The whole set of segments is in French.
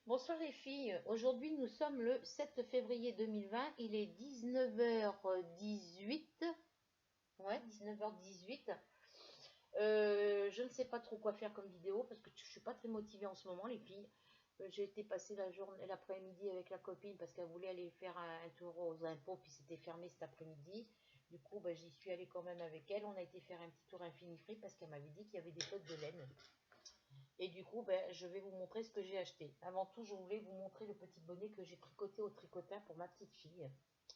Bonsoir les filles, aujourd'hui nous sommes le 7 février 2020, il est 19h18, ouais 19h18, je ne sais pas trop quoi faire comme vidéo parce que je suis pas très motivée en ce moment les filles. J'ai été passer la journée, l'après-midi avec la copine parce qu'elle voulait aller faire un tour aux impôts puis c'était fermé cet après-midi. Du coup j'y suis allée quand même avec elle, on a été faire un petit tour Infinifree parce qu'elle m'avait dit qu'il y avait des potes de laine. Et du coup, je vais vous montrer ce que j'ai acheté. Avant tout, je voulais vous montrer le petit bonnet que j'ai tricoté au tricotin pour ma petite fille.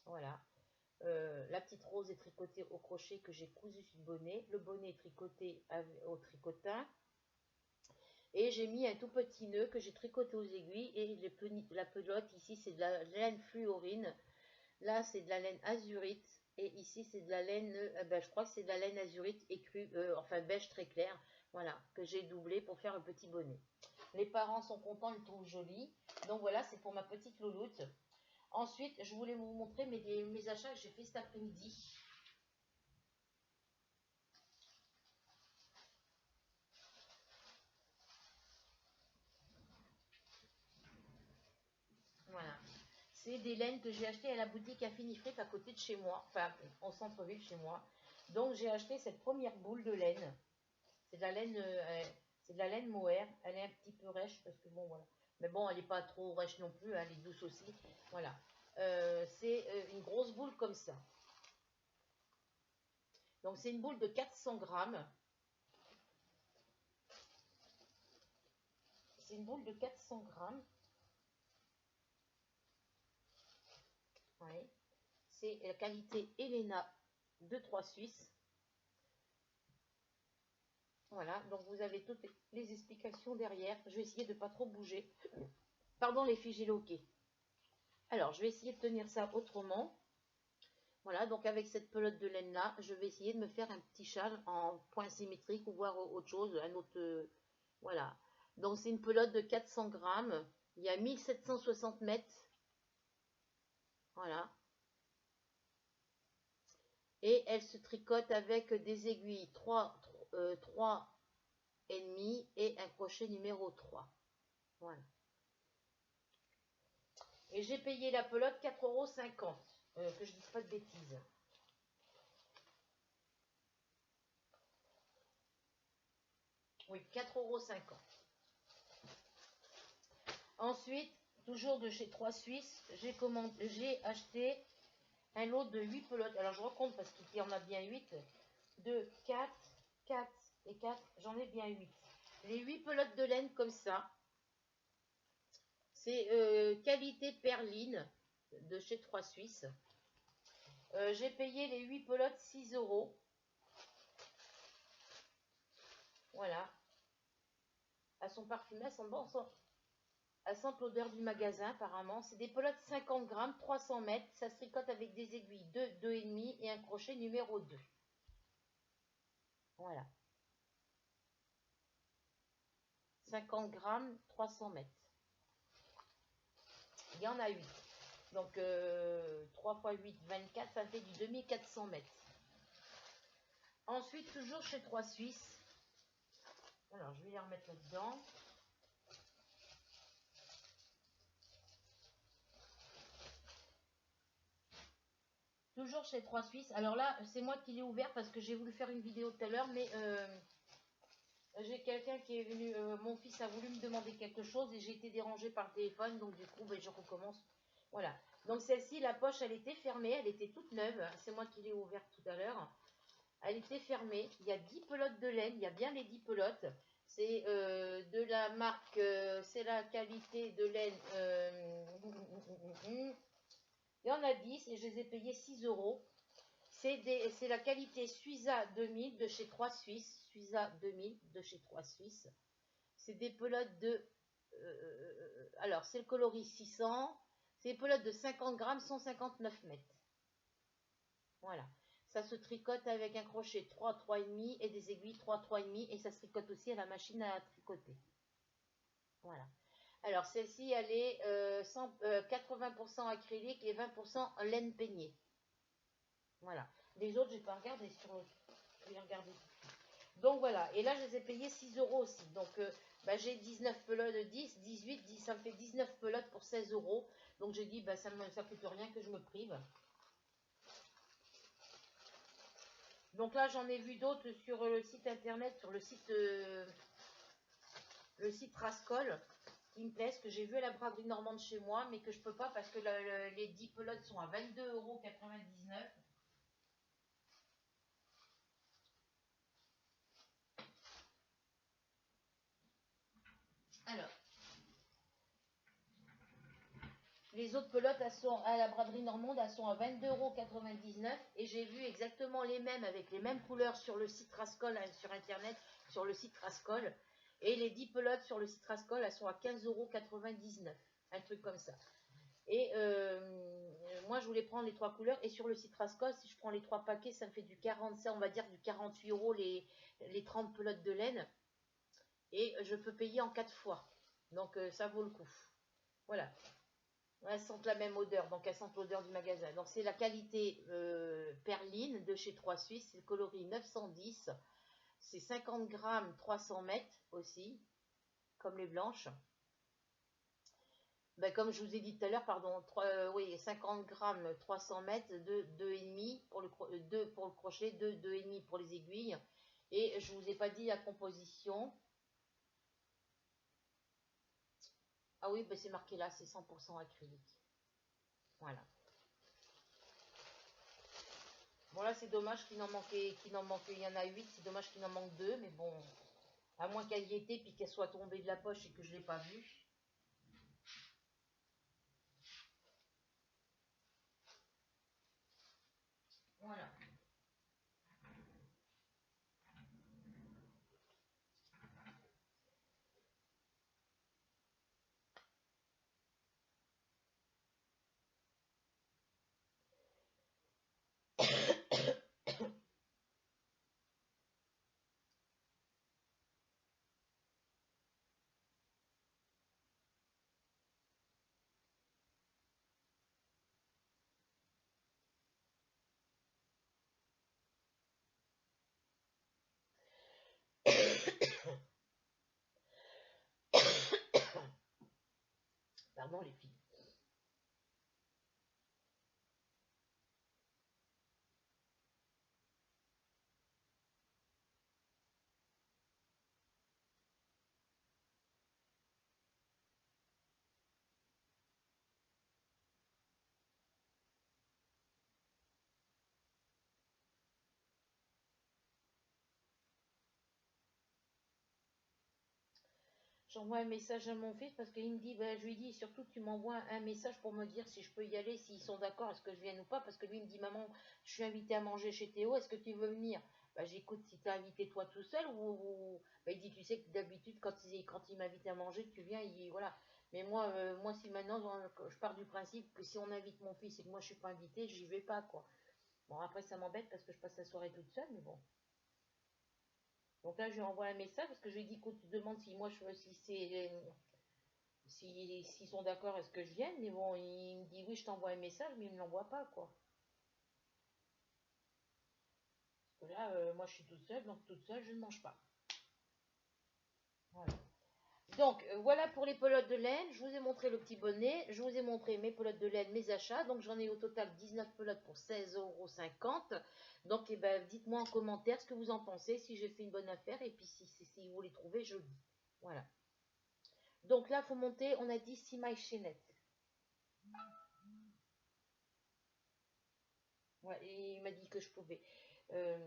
Voilà. La petite rose est tricotée au crochet que j'ai cousu sur le bonnet. Le bonnet est tricoté au tricotin. Et j'ai mis un tout petit nœud que j'ai tricoté aux aiguilles. Et la pelote, ici, c'est de la laine fluorine. Là, c'est de la laine azurite. Et ici, c'est de la laine, je crois que c'est de la laine azurite écrue, enfin beige très clair. Voilà, que j'ai doublé pour faire le petit bonnet. Les parents sont contents, ils le trouvent joli. Donc voilà, c'est pour ma petite louloute. Ensuite, je voulais vous montrer mes achats que j'ai fait cet après-midi. Voilà. C'est des laines que j'ai achetées à la boutique Infinifree à côté de chez moi, enfin au centre-ville chez moi. Donc j'ai acheté cette première boule de laine. C'est de la laine mohair. Elle est un petit peu rêche parce que bon voilà. Mais bon, elle n'est pas trop rêche non plus, elle est douce aussi. Voilà. C'est une grosse boule comme ça. Donc c'est une boule de 400 grammes. C'est une boule de 400 grammes. Oui. C'est la qualité Elena de 3 Suisses. Voilà, donc vous avez toutes les explications derrière. Je vais essayer de ne pas trop bouger. Pardon les filles, j'ai le hoquet. Alors, je vais essayer de tenir ça autrement. Voilà, donc avec cette pelote de laine là, je vais essayer de me faire un petit châle en point symétrique ou voir autre chose, un autre... voilà. Donc c'est une pelote de 400 grammes. Il y a 1760 mètres. Voilà. Et elle se tricote avec des aiguilles 3 et demi et un crochet numéro 3. Voilà. Et j'ai payé la pelote 4,50 €. Que je ne dise pas de bêtises. Oui, 4,50 €. Ensuite, toujours de chez 3 Suisses, j'ai acheté un lot de 8 pelotes. Alors je recompte parce qu'il y en a bien 8. 2, 4, 4 et 4. J'en ai bien 8. Les 8 pelotes de laine comme ça. C'est qualité perline de chez 3 Suisses. J'ai payé les 8 pelotes 6 €. Voilà. Elles sont parfumées, elles sont bonnes. Elles sentent l'odeur du magasin apparemment. C'est des pelotes 50 grammes, 300 mètres. Ça se tricote avec des aiguilles 2, 2,5 et un crochet numéro 2. Voilà. 50 grammes, 300 mètres. Il y en a 8. Donc 3 x 8, 24, ça fait du 2400 mètres. Ensuite, toujours chez 3 Suisses. Alors, je vais les remettre là-dedans. Toujours chez 3 Suisses. Alors là, c'est moi qui l'ai ouvert parce que j'ai voulu faire une vidéo tout à l'heure, mais j'ai quelqu'un qui est venu, mon fils a voulu me demander quelque chose et j'ai été dérangée par le téléphone, donc du coup, je recommence. Voilà. Donc celle-ci, la poche, elle était fermée, elle était toute neuve. C'est moi qui l'ai ouverte tout à l'heure. Elle était fermée. Il y a 10 pelotes de laine, il y a bien les 10 pelotes. C'est de la marque, c'est la qualité de laine. Il y en a 10 et je les ai payés 6 €. C'est la qualité Suiza 2000 de chez 3 Suisses. Suiza 2000 de chez 3 Suisses. C'est des pelotes de... alors, c'est le coloris 600. C'est des pelotes de 50 grammes, 159 mètres. Voilà. Ça se tricote avec un crochet 3, 3,5 et des aiguilles 3, 3,5. Et ça se tricote aussi à la machine à tricoter. Voilà. Alors, celle-ci, elle est 80% acrylique et 20% laine peignée. Voilà. Les autres, je n'ai pas regardé sur... Je vais regarder. Donc voilà, et là je les ai payés 6 euros aussi. Donc bah, j'ai 19 pelotes, 10, 18, 10, ça me fait 19 pelotes pour 16 euros. Donc j'ai dit, bah, ça ne coûte rien que je me prive. Donc là j'en ai vu d'autres sur le site internet, sur le site Rascol, qui me plaisent, que j'ai vu à la braderie normande chez moi, mais que je peux pas parce que les 10 pelotes sont à 22,99 €. Alors, les autres pelotes, elles sont à la braderie normande, elles sont à 22,99 € et j'ai vu exactement les mêmes avec les mêmes couleurs sur le site Rascol, sur internet, sur le site Rascol. Et les 10 pelotes sur le site Rascol, elles sont à 15,99 €, un truc comme ça. Et moi, je voulais prendre les 3 couleurs. Et sur le site Rascol, si je prends les 3 paquets, ça me fait du 40, ça, on va dire du 48 € les 30 pelotes de laine. Et je peux payer en 4 fois. Donc, ça vaut le coup. Voilà. Elles sentent la même odeur, donc elles sentent l'odeur du magasin. Donc c'est la qualité perline de chez 3 Suisses, c'est le coloris 910, c'est 50 grammes 300 mètres aussi, comme les blanches. Ben, comme je vous ai dit tout à l'heure, pardon, oui, 50 grammes 300 mètres, 2,5 pour pour le crochet, 2,5 pour les aiguilles. Et je vous ai pas dit la composition. Ah oui, ben c'est marqué là, c'est 100% acrylique. Voilà. Bon là c'est dommage qu'il n'en manquait, il y en a 8, c'est dommage qu'il en manque 2, mais bon, à moins qu'elle y était puis qu'elle soit tombée de la poche et que je ne l'ai pas vue. Voilà. Pardon les filles. J'envoie un message à mon fils parce qu'il me dit, ben, je lui dis surtout tu m'envoies un message pour me dire si je peux y aller, s'ils sont d'accord, est-ce que je viens ou pas, parce que lui il me dit maman, je suis invité à manger chez Théo, est-ce que tu veux venir? Ben, j'écoute si tu es invité toi tout seul ben, il dit tu sais que d'habitude quand il m'invite à manger, tu viens, voilà. Mais moi si maintenant je pars du principe que si on invite mon fils et que moi je suis pas invitée, j'y vais pas quoi. Bon après ça m'embête parce que je passe la soirée toute seule, mais bon. Donc là, je lui envoie un message parce que je lui dis, écoute, tu demandes si moi, si c'est, s'ils sont d'accord, est-ce que je vienne? Mais bon, il me dit, oui, je t'envoie un message, mais il ne me l'envoie pas, quoi. Parce que là, moi, je suis toute seule, donc toute seule, je ne mange pas. Voilà. Donc, voilà pour les pelotes de laine. Je vous ai montré le petit bonnet. Je vous ai montré mes pelotes de laine, mes achats. Donc, j'en ai au total 19 pelotes pour 16,50 €. Donc, eh ben, dites-moi en commentaire ce que vous en pensez, si j'ai fait une bonne affaire. Et puis, si vous les trouvez, je dis. Voilà. Donc là, il faut monter, on a dit 6 mailles chaînettes. Ouais, et il m'a dit que je pouvais. Euh,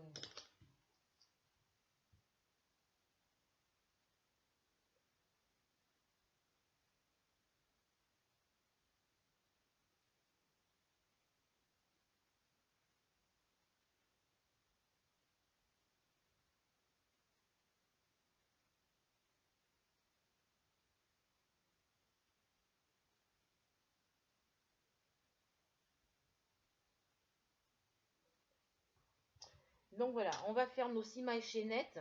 donc voilà, on va faire nos 6 mailles chaînettes.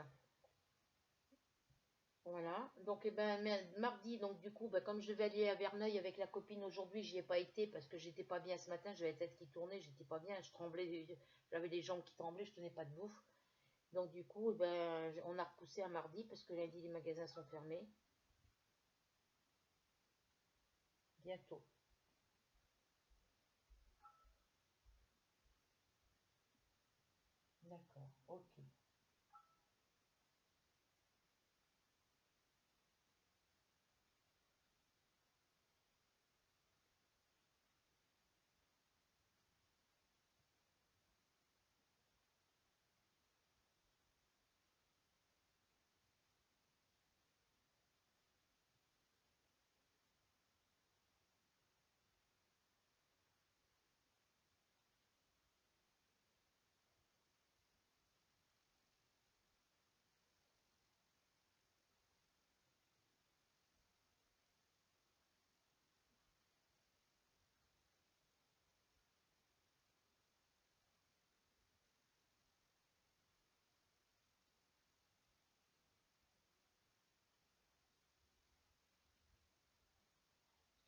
Voilà, donc eh ben, mardi, donc du coup, ben, comme je devais aller à Verneuil avec la copine aujourd'hui, j'y ai pas été parce que j'étais pas bien ce matin, j'avais la tête qui tournait, j'étais pas bien, je tremblais, j'avais les jambes qui tremblaient, je tenais pas debout. Donc du coup, ben, on a repoussé à mardi parce que lundi les magasins sont fermés. Bientôt. D'accord, ok.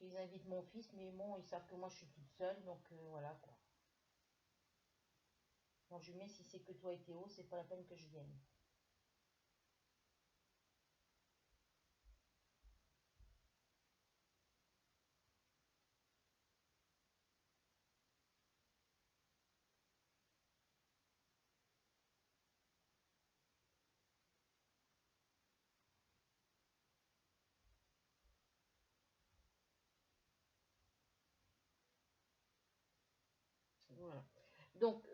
Ils invitent mon fils, mais bon, ils savent que moi je suis toute seule, donc voilà quoi. Bon, je mets si c'est que toi et Théo, c'est pas la peine que je vienne. Voilà. Donc,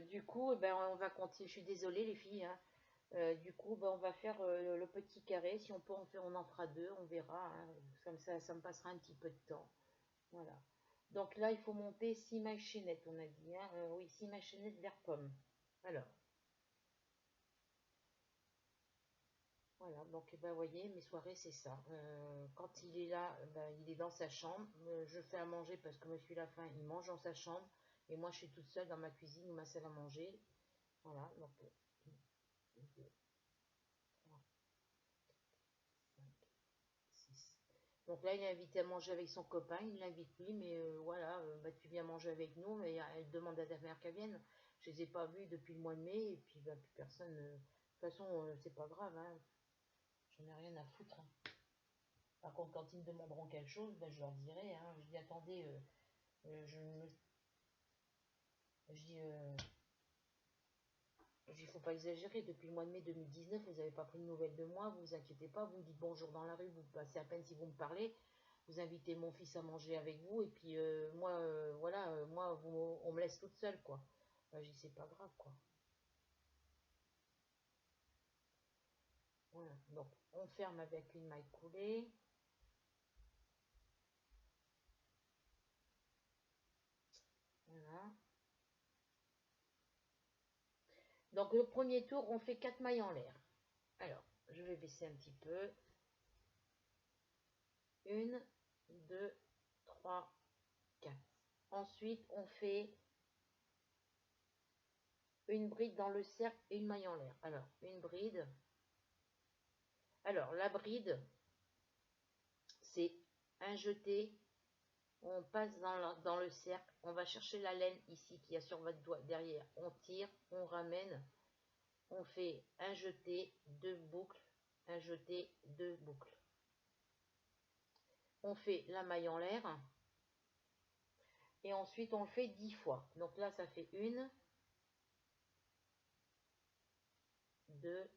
du coup, ben, on va continuer. Je suis désolée, les filles, hein. Du coup, ben, on va faire le petit carré. Si on peut en faire, on en fera deux, on verra, hein. Comme ça me passera un petit peu de temps. Voilà. Donc là, il faut monter 6 mailles chaînettes, on a dit, hein. Oui, 6 mailles chaînettes vert pomme. Alors, voilà. Donc, ben, vous voyez, mes soirées, c'est ça. Quand il est là, ben, il est dans sa chambre. Je fais à manger parce que monsieur la faim, il mange dans sa chambre. Et moi, je suis toute seule dans ma cuisine ou ma salle à manger. Voilà. Donc, 1, 2, 3, 5, 6. Donc là, il est invité à manger avec son copain, il l'invite lui, mais voilà, bah, tu viens manger avec nous, mais elle demande à ta mère qu'elle vienne. Je les ai pas vus depuis le mois de mai, et puis bah, plus personne. De toute façon, c'est pas grave, hein, j'en ai rien à foutre, hein. Par contre, quand ils me demanderont quelque chose, bah, je leur dirai, hein, je dis attendez, je me. Je dis, il faut pas exagérer, depuis le mois de mai 2019, vous n'avez pas pris de nouvelles de moi, vous vous inquiétez pas, vous me dites bonjour dans la rue, vous passez à peine si vous me parlez, vous invitez mon fils à manger avec vous, et puis moi, voilà, moi, on me laisse toute seule, quoi. Bah, je dis, c'est pas grave, quoi. Voilà, donc on ferme avec une maille coulée, voilà. Donc le premier tour, on fait 4 mailles en l'air. Alors, je vais baisser un petit peu. Une, deux, trois, quatre. Ensuite, on fait une bride dans le cercle et une maille en l'air. Alors, une bride. Alors, la bride, c'est un jeté. On passe dans le cercle. On va chercher la laine ici qui a sur votre doigt derrière. On tire, on ramène. On fait un jeté, deux boucles, un jeté, deux boucles. On fait la maille en l'air. Et ensuite, on le fait 10 fois. Donc là, ça fait une, deux.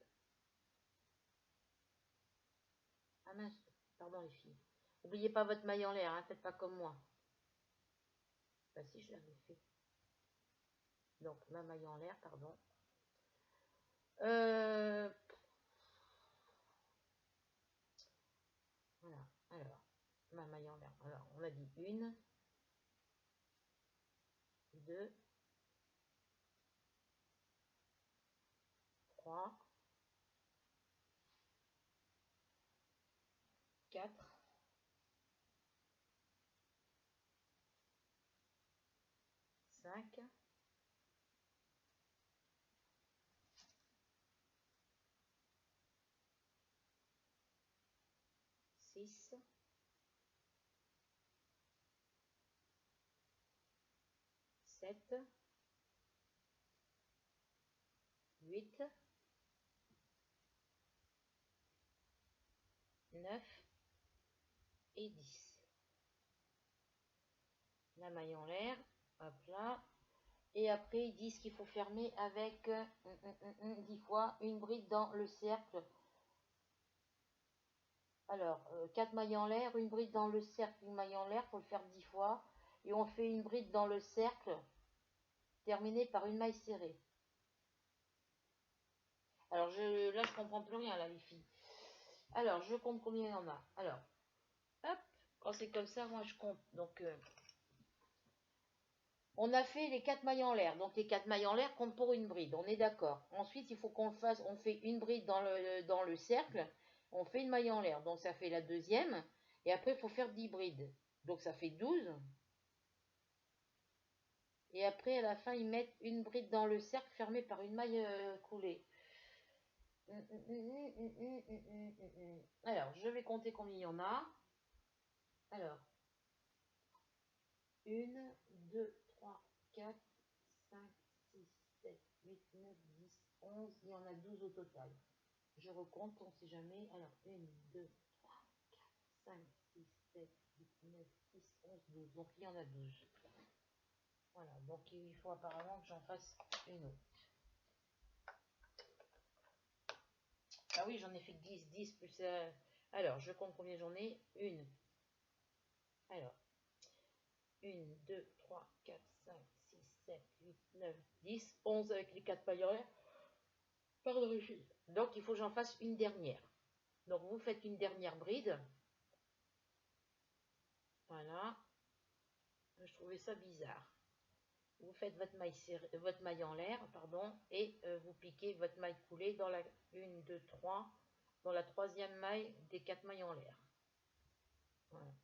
Ah mince, pardon les filles. N'oubliez pas votre maille en l'air, hein, faites pas comme moi. Bah si, je l'avais fait. Donc, ma maille en l'air, pardon. Euh, voilà, alors, ma maille en l'air. Alors, on a dit une, deux, trois, quatre, cinq, six, sept, 8, 9 et 10. La maille en l'air, hop là. Et après, ils disent qu'il faut fermer avec 10 fois une bride dans le cercle. Alors, 4 mailles en l'air, une bride dans le cercle, une maille en l'air, il faut le faire 10 fois. Et on fait une bride dans le cercle, terminée par une maille serrée. Alors, là, je comprends plus rien, là, les filles. Alors, je compte combien il y en a. Alors, hop, quand c'est comme ça, moi, je compte. Donc, on a fait les 4 mailles en l'air. Donc, les 4 mailles en l'air comptent pour une bride. On est d'accord. Ensuite, il faut qu'on le fasse. On fait une bride dans le cercle. On fait une maille en l'air. Donc, ça fait la deuxième. Et après, il faut faire 10 brides. Donc, ça fait 12. Et après, à la fin, ils mettent une bride dans le cercle fermée par une maille coulée. Alors, je vais compter combien il y en a. Alors, 1, 2, 3, 4, 5, 6, 7, 8, 9, 10, 11. Il y en a 12 au total. Je recompte, on ne sait jamais. Alors, 1, 2, 3, 4, 5, 6, 7, 8, 9, 10, 11, 12. Donc, il y en a 12. Voilà, donc il faut apparemment que j'en fasse une autre. Ah oui, j'en ai fait 10, 10 plus... Alors, je compte combien j'en ai. Une. Alors, 1, 2, 3, 4, 5, 6, 7, 8, 9, 10, 11 avec les 4 pailles en l'air. Pardon, les filles. Donc, il faut que j'en fasse une dernière. Donc, vous faites une dernière bride. Voilà. Je trouvais ça bizarre. Vous faites votre maille en l'air, pardon, et vous piquez votre maille coulée dans la 1, 2, 3, dans la troisième maille des 4 mailles en l'air. Voilà.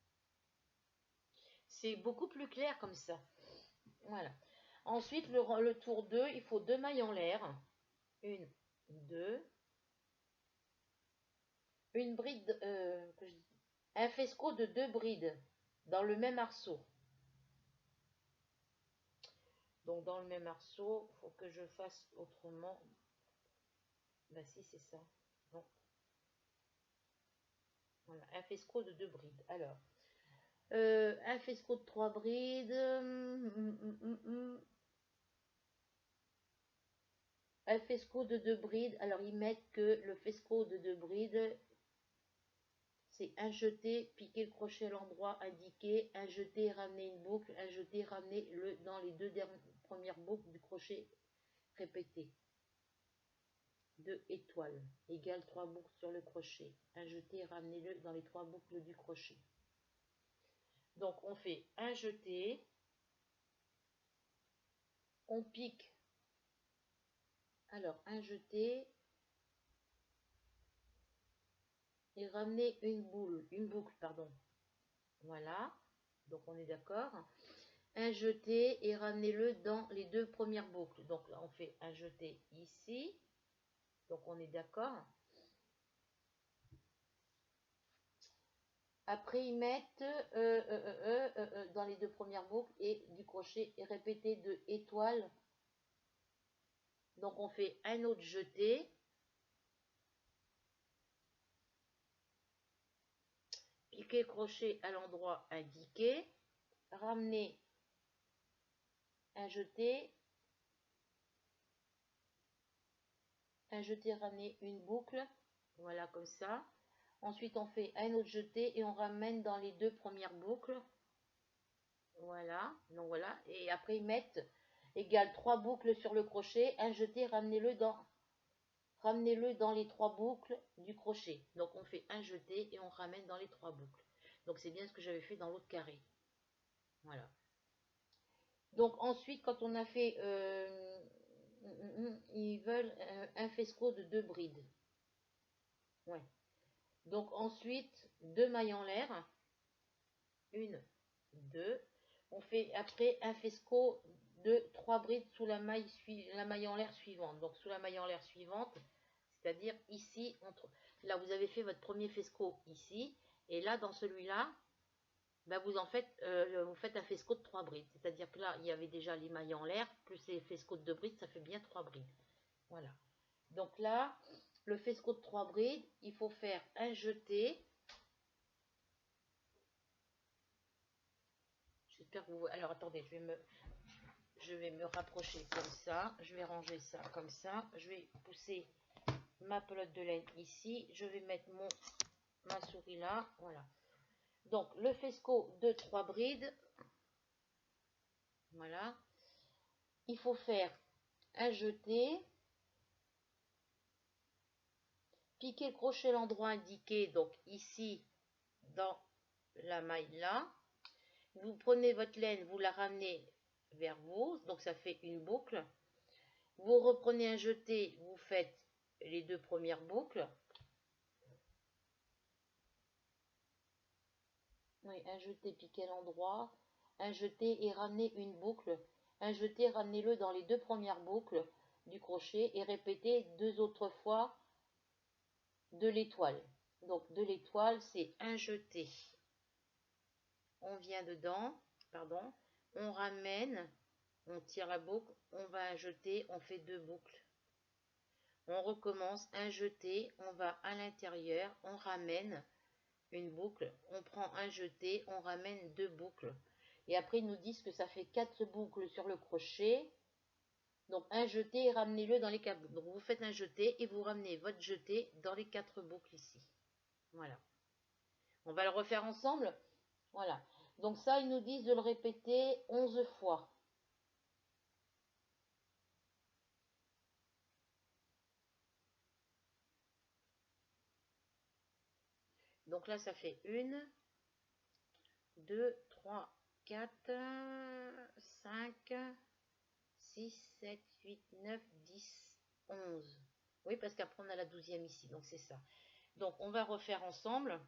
C'est beaucoup plus clair comme ça. Voilà. Ensuite, le tour 2, il faut 2 mailles en l'air. 1, 2. Une bride, un fesco de 2 brides dans le même arceau. Donc, dans le même arceau, il faut que je fasse autrement. Bah si, c'est ça. Donc, voilà, un fesco de 2 brides. Alors, un fesco de 3 brides. Un fesco de 2 brides. Alors, ils mettent que le fesco de 2 brides, c'est un jeté, piquer le crochet à l'endroit indiqué, un jeté, ramener une boucle, un jeté, ramener le dans les deux premières boucles du crochet répété. 2 étoiles égale 3 boucles sur le crochet. Un jeté, ramenez-le dans les 3 boucles du crochet. Donc on fait un jeté, on pique. Alors un jeté et ramener une boucle, pardon. Voilà, donc on est d'accord. Un jeté et ramenez-le dans les 2 premières boucles. Donc là on fait un jeté ici. Donc on est d'accord. Après ils mettent dans les 2 premières boucles et du crochet et répéter de étoiles. Donc on fait un autre jeté. Piquer le crochet à l'endroit indiqué. Ramener un jeté, ramener une boucle, voilà comme ça. Ensuite on fait un autre jeté et on ramène dans les 2 premières boucles, voilà. Donc voilà, et après ils mettent égale 3 boucles sur le crochet, un jeté, ramenez-le dans les 3 boucles du crochet. Donc on fait un jeté et on ramène dans les 3 boucles. Donc c'est bien ce que j'avais fait dans l'autre carré, voilà. Donc ensuite quand on a fait ils veulent un fesco de 2 brides. Ouais. Donc ensuite, 2 mailles en l'air. 1, 2. On fait après un fesco de 3 brides sous la maille en l'air suivante. Donc sous la maille en l'air suivante, c'est-à-dire ici, là vous avez fait votre premier fesco ici. Et là, dans celui-là, bah, vous faites un fesco de 3 brides. C'est-à-dire que là, il y avait déjà les mailles en l'air, plus les fescos de 2 brides, ça fait bien 3 brides. Voilà. Donc là, le fesco de 3 brides, il faut faire un jeté. J'espère que vous... Alors attendez, je vais me rapprocher comme ça. Je vais ranger ça comme ça. Je vais pousser ma pelote de laine ici. Je vais mettre ma souris là. Voilà. Donc le fesco de 3 brides. Voilà. Il faut faire un jeté. Piquer le crochet à l'endroit indiqué. Donc ici, dans la maille là. Vous prenez votre laine, vous la ramenez vers vous. Donc ça fait une boucle. Vous reprenez un jeté. Vous faites les 2 premières boucles. Oui, un jeté piqué à l'endroit, un jeté et ramenez une boucle, un jeté, ramenez-le dans les 2 premières boucles du crochet et répétez 2 autres fois de l'étoile. Donc de l'étoile, c'est un jeté. On vient dedans, pardon, on ramène, on tire la boucle, on va un jeté, on fait 2 boucles. On recommence un jeté, on va à l'intérieur, on ramène une boucle, on prend un jeté, on ramène 2 boucles. Et après, ils nous disent que ça fait 4 boucles sur le crochet. Donc, un jeté et ramenez-le dans les 4 boucles. Donc, vous faites un jeté et vous ramenez votre jeté dans les 4 boucles ici. Voilà. On va le refaire ensemble. Voilà. Donc, ça, ils nous disent de le répéter 11 fois. Donc là, ça fait 1, 2, 3, 4, 5, 6, 7, 8, 9, 10, 11. Oui, parce qu'après, on a la 12e ici. Donc, c'est ça. Donc, on va refaire ensemble.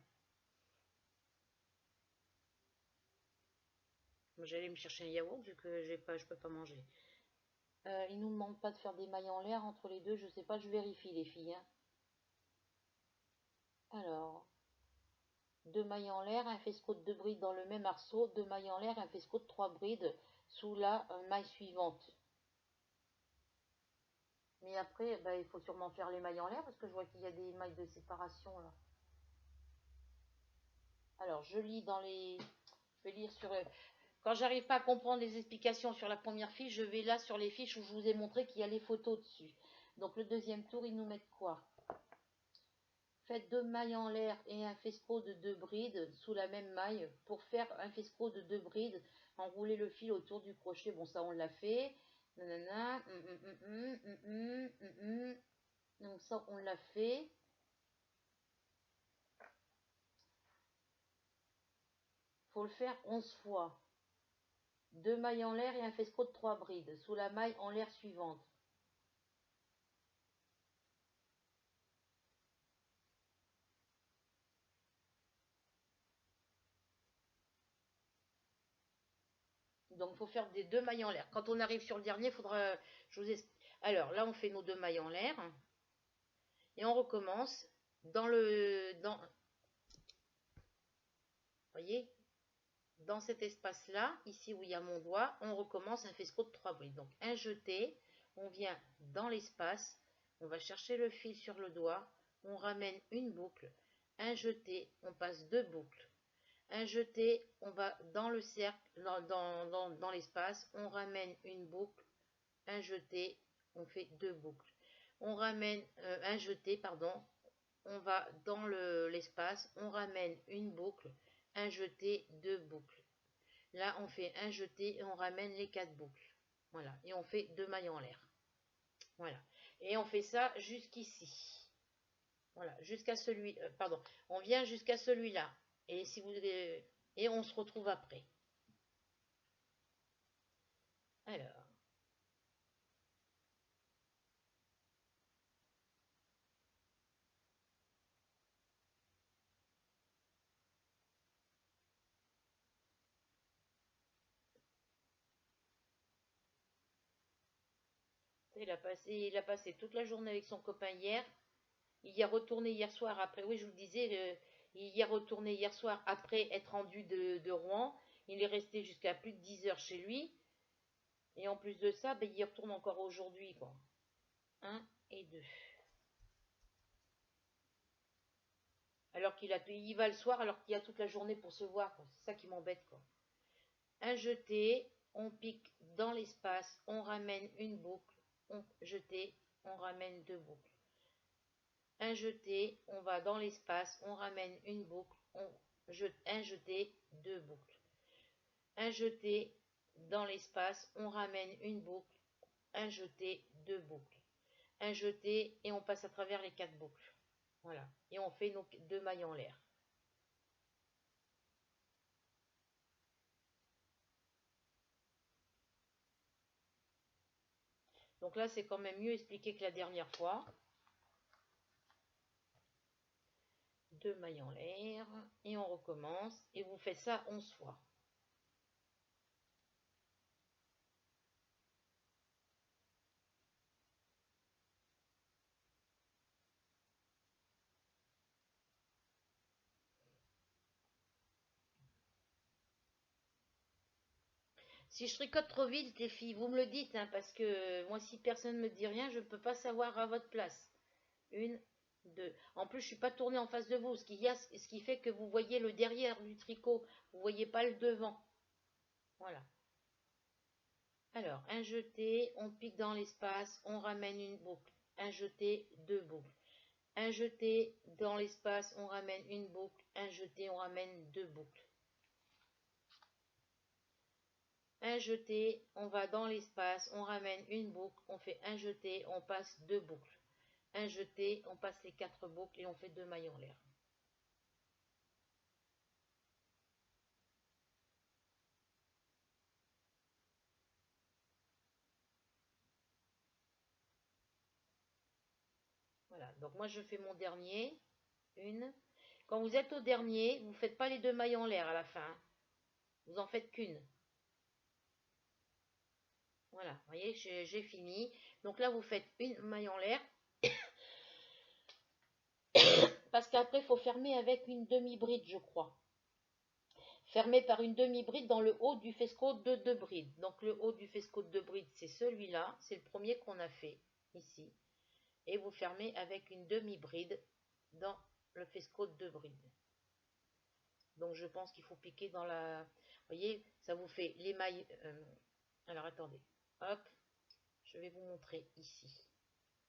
J'allais me chercher un yaourt vu que je peux pas manger. Ils nous demandent pas de faire des mailles en l'air entre les deux. Je sais pas, je vérifie les filles. Hein. Alors, 2 mailles en l'air, un fesco de 2 brides dans le même arceau, 2 mailles en l'air, un fesco de 3 brides sous la maille suivante. Mais après, bah, il faut sûrement faire les mailles en l'air parce que je vois qu'il y a des mailles de séparation là. Alors, je lis dans les... Je vais lire sur... Quand j'arrive pas à comprendre les explications sur la première fiche, je vais là sur les fiches où je vous ai montré qu'il y a les photos dessus. Donc, le deuxième tour, ils nous mettent quoi? Faites 2 mailles en l'air et un fesco de 2 brides sous la même maille. Pour faire un fesco de 2 brides, enroulez le fil autour du crochet. Bon, ça, on l'a fait. Nanana, Donc, ça, on l'a fait. Faut le faire 11 fois. 2 mailles en l'air et un fesco de 3 brides sous la maille en l'air suivante. Donc, il faut faire des 2 mailles en l'air. Quand on arrive sur le dernier, il faudra... Je vous explique. Alors, là, on fait nos 2 mailles en l'air. Et on recommence dans le... Voyez, dans cet espace-là, ici où il y a mon doigt, on recommence un fesco de 3 brides. Donc, un jeté, on vient dans l'espace, on va chercher le fil sur le doigt, on ramène une boucle, un jeté, on passe 2 boucles. Un jeté, on va dans le cercle, dans l'espace, on ramène une boucle, un jeté, on fait 2 boucles. On ramène un jeté, pardon, on va dans l'espace, on ramène une boucle, un jeté, 2 boucles. Là, on fait un jeté et on ramène les 4 boucles. Voilà, et on fait 2 mailles en l'air. Voilà, et on fait ça jusqu'ici. Voilà, jusqu'à celui, pardon, on vient jusqu'à celui-là. Et si vous et on se retrouve après. Alors, il a passé toute la journée avec son copain hier. Il y a retourné hier soir après. Oui, je vous le disais, il y a retourné hier soir après être rendu de Rouen. Il est resté jusqu'à plus de 10 heures chez lui. Et en plus de ça, ben, il y retourne encore aujourd'hui, quoi. 1 et 2. Alors il va le soir alors qu'il y a toute la journée pour se voir. C'est ça qui m'embête, quoi. Un jeté, on pique dans l'espace, on ramène une boucle, on jeté, on ramène deux boucles. Un jeté, on va dans l'espace, on ramène une boucle, un jeté, deux boucles. Un jeté, dans l'espace, on ramène une boucle, un jeté, deux boucles. Un jeté et on passe à travers les quatre boucles. Voilà. Et on fait nos deux mailles en l'air. Donc là, c'est quand même mieux expliqué que la dernière fois. Deux mailles en l'air et on recommence. Et vous faites ça 11 fois. Si je tricote trop vite, les filles, vous me le dites, hein, parce que moi, si personne ne me dit rien, je ne peux pas savoir à votre place. Une, deux. En plus, je ne suis pas tournée en face de vous, ce qui fait que vous voyez le derrière du tricot. Vous ne voyez pas le devant. Voilà. Alors, un jeté, on pique dans l'espace, on ramène une boucle. Un jeté, deux boucles. Un jeté, dans l'espace, on ramène une boucle. Un jeté, on ramène deux boucles. Un jeté, on va dans l'espace, on ramène une boucle, on fait un jeté, on passe deux boucles. Un jeté, on passe les quatre boucles et on fait deux mailles en l'air. Voilà, donc moi je fais mon dernier, une. Quand vous êtes au dernier, vous ne faites pas les deux mailles en l'air à la fin. Vous en faites qu'une. Voilà, vous voyez, j'ai fini. Donc là, vous faites une maille en l'air. Parce qu'après, il faut fermer avec une demi-bride, je crois. Fermer par une demi-bride dans le haut du fesco de deux brides. Donc le haut du fesco de deux brides, c'est celui-là. C'est le premier qu'on a fait, ici. Et vous fermez avec une demi-bride dans le fesco de deux brides. Donc je pense qu'il faut piquer dans la... Vous voyez, ça vous fait les mailles... Alors attendez, hop, je vais vous montrer ici.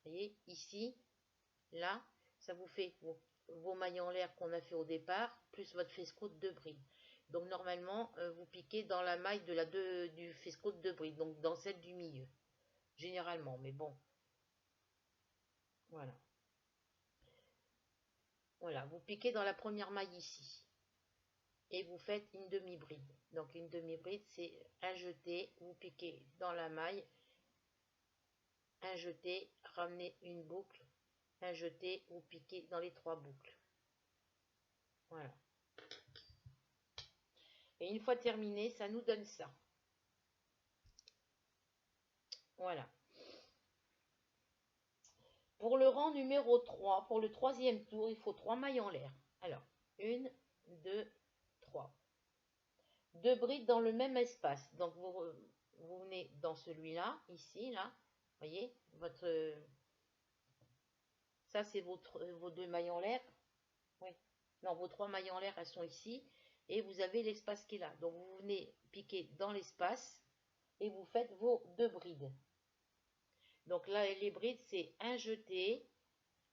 Vous voyez, ici, là, ça vous fait vos mailles en l'air qu'on a fait au départ, plus votre fesco de deux brides. Donc normalement, vous piquez dans la maille du fesco de deux brides, donc dans celle du milieu. Généralement, mais bon. Voilà. Voilà, vous piquez dans la première maille ici. Et vous faites une demi-bride. Donc une demi-bride, c'est un jeté, vous piquez dans la maille, un jeté, ramenez une boucle, un jeté, vous piquez dans les trois boucles. Voilà. Et une fois terminé, ça nous donne ça. Voilà. Pour le rang numéro 3, pour le troisième tour, il faut 3 mailles en l'air. Alors, 1, 2, 3. Deux brides dans le même espace. Donc, vous venez dans celui-là, ici, là. Vous voyez, ça, c'est vos deux mailles en l'air. Oui. Non, vos 3 mailles en l'air, elles sont ici. Et vous avez l'espace qui est là. Donc, vous venez piquer dans l'espace et vous faites vos deux brides. Donc là, les brides, c'est un jeté,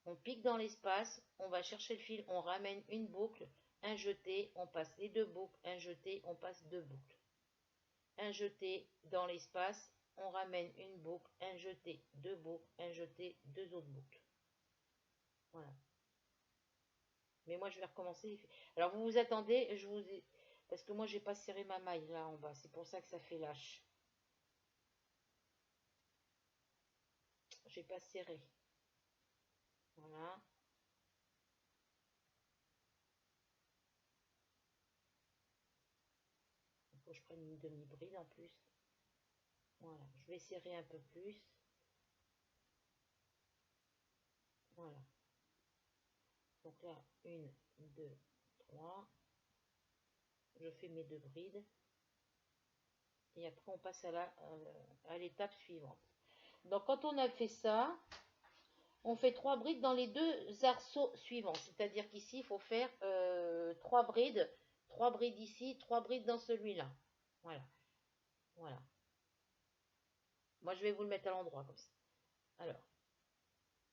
on pique dans l'espace, on va chercher le fil, on ramène une boucle, un jeté, on passe les deux boucles, un jeté, on passe deux boucles. Un jeté dans l'espace, on ramène une boucle, un jeté, deux boucles, un jeté, deux autres boucles. Voilà. Mais moi, je vais recommencer. Alors, vous vous attendez, parce que moi, j'ai pas serré ma maille là en bas. C'est pour ça que ça fait lâche. J'ai pas serré. Voilà. Il faut que je prenne une demi-bride en plus. Voilà. Je vais serrer un peu plus. Voilà. Donc là, 1, 2, 3. Je fais mes deux brides. Et après, on passe à l'étape suivante. Donc, quand on a fait ça, On fait 3 brides dans les 2 arceaux suivants. C'est-à-dire qu'ici, il faut faire 3 brides. 3 brides ici, 3 brides dans celui-là. Voilà. Voilà. Moi, je vais vous le mettre à l'endroit comme ça. Alors,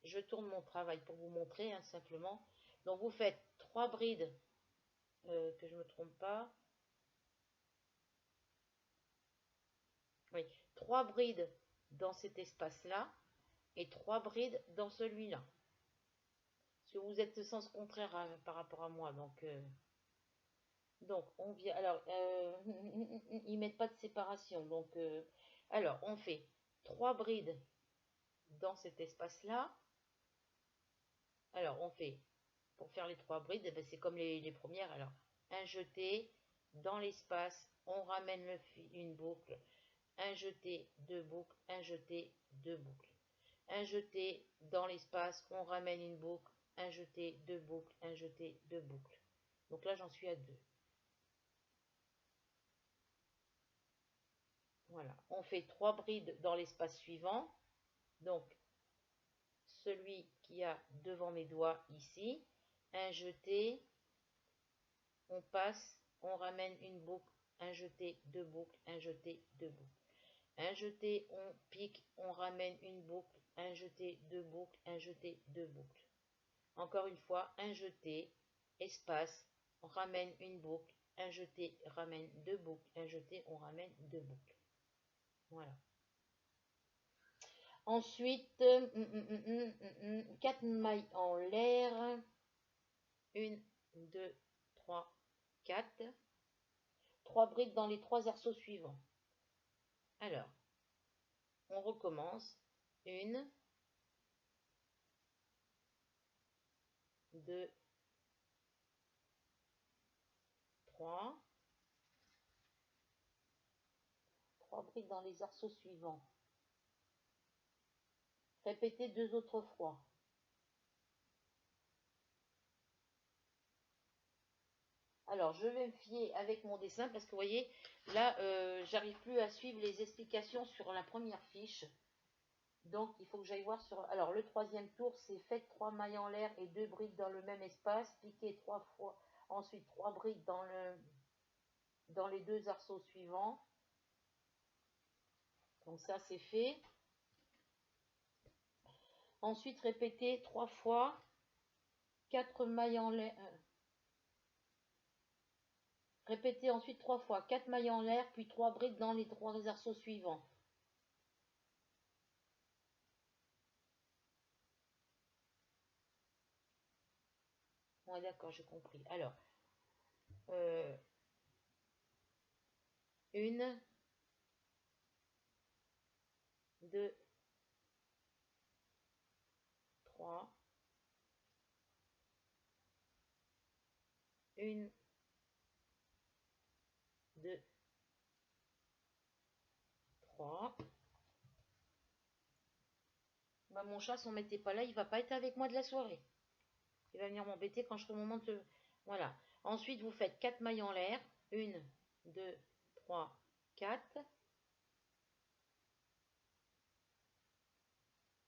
je tourne mon travail pour vous montrer, hein, simplement. Donc, vous faites 3 brides, que je ne me trompe pas. Oui, 3 brides dans cet espace-là et 3 brides dans celui-là. Parce que vous êtes sens contraire par rapport à moi. Donc on vient. Alors, ils mettent pas de séparation. Alors, on fait 3 brides dans cet espace-là. Alors, on fait, pour faire les 3 brides, eh ben, c'est comme les premières. Alors, un jeté dans l'espace, on ramène une boucle, un jeté, 2 boucles, un jeté, 2 boucles. Un jeté dans l'espace, on ramène une boucle, un jeté, 2 boucles, un jeté, 2 boucles. Donc là, j'en suis à 2. Voilà, on fait 3 brides dans l'espace suivant. Donc, celui qui a devant mes doigts ici, un jeté, on passe, on ramène une boucle, un jeté, 2 boucles, un jeté, 2 boucles. Un jeté, on pique, on ramène une boucle, un jeté, 2 boucles, un jeté, 2 boucles. Encore une fois, un jeté, espace, on ramène une boucle, un jeté, ramène 2 boucles, un jeté, on ramène 2 boucles. Voilà. Ensuite, 4 mailles en l'air. 1, 2, 3, 4. 3 brides dans les 3 arceaux suivants. Alors, on recommence. 1, 2, 3. 3 brides dans les arceaux suivants. Répétez 2 autres fois. Alors, je vais me fier avec mon dessin parce que vous voyez, là, j'arrive plus à suivre les explications sur la première fiche. Donc, il faut que j'aille voir sur... Alors, le 3e tour, c'est faites 3 mailles en l'air et 2 brides dans le même espace. Piquez 3 fois. Ensuite, 3 brides dans les 2 arceaux suivants. Donc, ça, c'est fait. Ensuite, répétez 3 fois 4 mailles en l'air. Répétez ensuite 3 fois 4 mailles en l'air, puis 3 brides dans les 3 arceaux suivants. Ouais, d'accord, j'ai compris. Alors, 1, 2, 3. 1, 2, 3. Bah, mon chat, si on mettait pas là, il va pas être avec moi de la soirée. Il va venir m'embêter quand je remonte. Voilà. Ensuite, vous faites 4 mailles en l'air. 1, 2, 3, 4.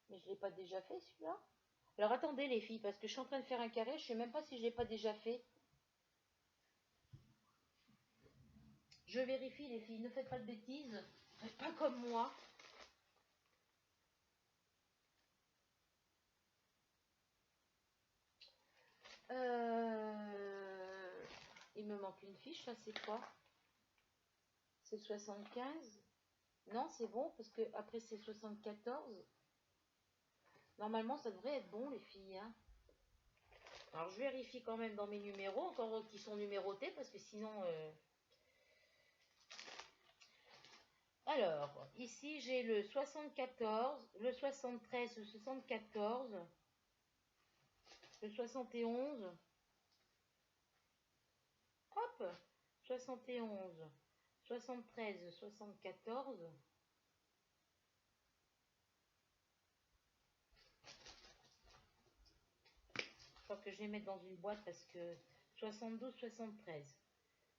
Mais je ne l'ai pas déjà fait celui-là. Alors attendez les filles, parce que je suis en train de faire un carré. Je ne sais même pas si je ne l'ai pas déjà fait. Je vérifie les filles, ne faites pas de bêtises. Faites pas comme moi. Il me manque une fiche, ça c'est quoi? C'est 75? Non, c'est bon, parce que après c'est 74. Normalement, ça devrait être bon, les filles. Hein. Alors, je vérifie quand même dans mes numéros, encore qui sont numérotés, parce que sinon... Alors, ici, j'ai le 74, le 73, le 74, le 71. Hop, 71, 73, 74. Je crois que je vais mettre dans une boîte parce que 72, 73.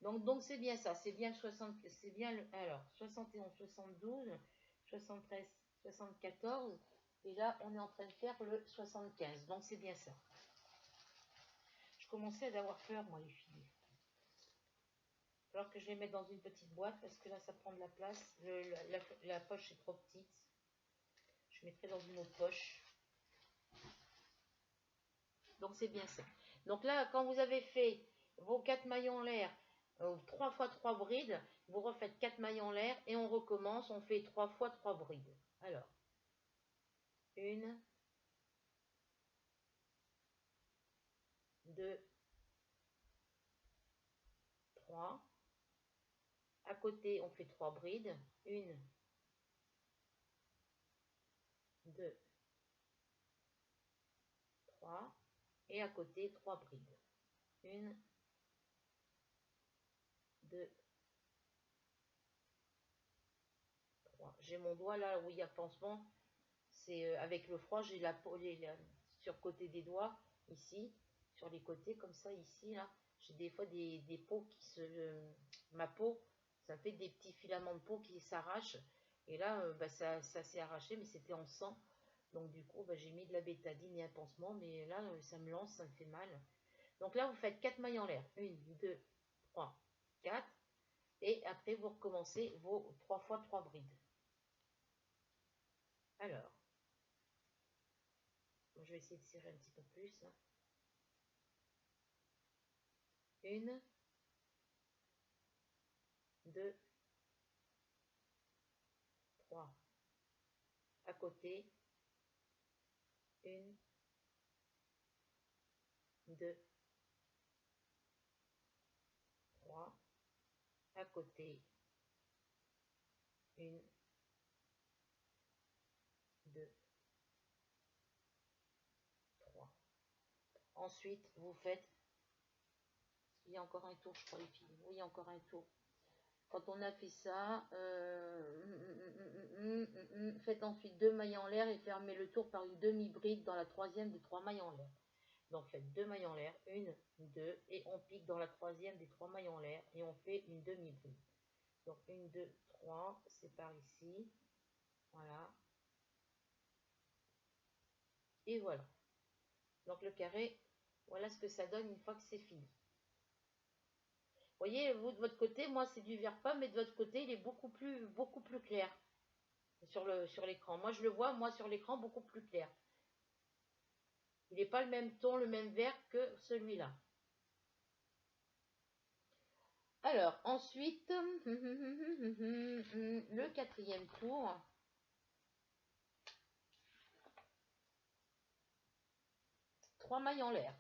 Donc c'est bien ça, c'est bien 60, c'est bien le, alors 71, 72, 73, 74. Et là, on est en train de faire le 75. Donc, c'est bien ça. Je commençais à avoir peur, moi, les filles. Alors que je les mets dans une petite boîte parce que là, ça prend de la place. La poche est trop petite. Je mettrai dans une autre poche. Donc, c'est bien ça. Donc là, quand vous avez fait vos 4 mailles en l'air, 3 fois 3 brides, vous refaites 4 mailles en l'air et on recommence. On fait 3 fois 3 brides. Alors, 1, 2, 3. À côté, on fait 3 brides. 1, 2, 3. Et à côté, 3 brides. 1, 2, 3. J'ai mon doigt là où il y a pansement. C'est avec le froid, j'ai la peau sur le côté des doigts, ici, sur les côtés, comme ça, ici, là. J'ai des fois des peaux qui se... ma peau, ça fait des petits filaments de peau qui s'arrachent. Et là, ça s'est arraché, mais c'était en sang. Donc du coup, j'ai mis de la bétadine et un pansement, mais là, ça me lance, ça me fait mal. Donc là, vous faites 4 mailles en l'air. 1, 2, 3, 4. Et après, vous recommencez vos 3 fois 3 brides. Alors, je vais essayer de serrer un petit peu plus. 1, 2, 3. À côté, 1, 2, 3. À côté, 1, 2, 3. Ensuite, vous faites... Il y a encore un tour, je crois, les filles. Oui, il y a encore un tour. Quand on a fait ça, faites ensuite 2 mailles en l'air et fermez le tour par une demi-bride dans la troisième des 3 mailles en l'air. Donc faites 2 mailles en l'air, 1, 2, et on pique dans la troisième des 3 mailles en l'air et on fait une demi-bride. Donc 1, 2, 3, c'est par ici. Voilà. Et voilà. Donc le carré, voilà ce que ça donne une fois que c'est fini. Vous voyez, vous de votre côté, moi c'est du vert pomme, mais de votre côté, il est beaucoup plus clair sur l'écran. Moi je le vois, moi sur l'écran, beaucoup plus clair. Il n'est pas le même ton, le même vert que celui-là. Alors, ensuite, le quatrième tour. Trois mailles en l'air.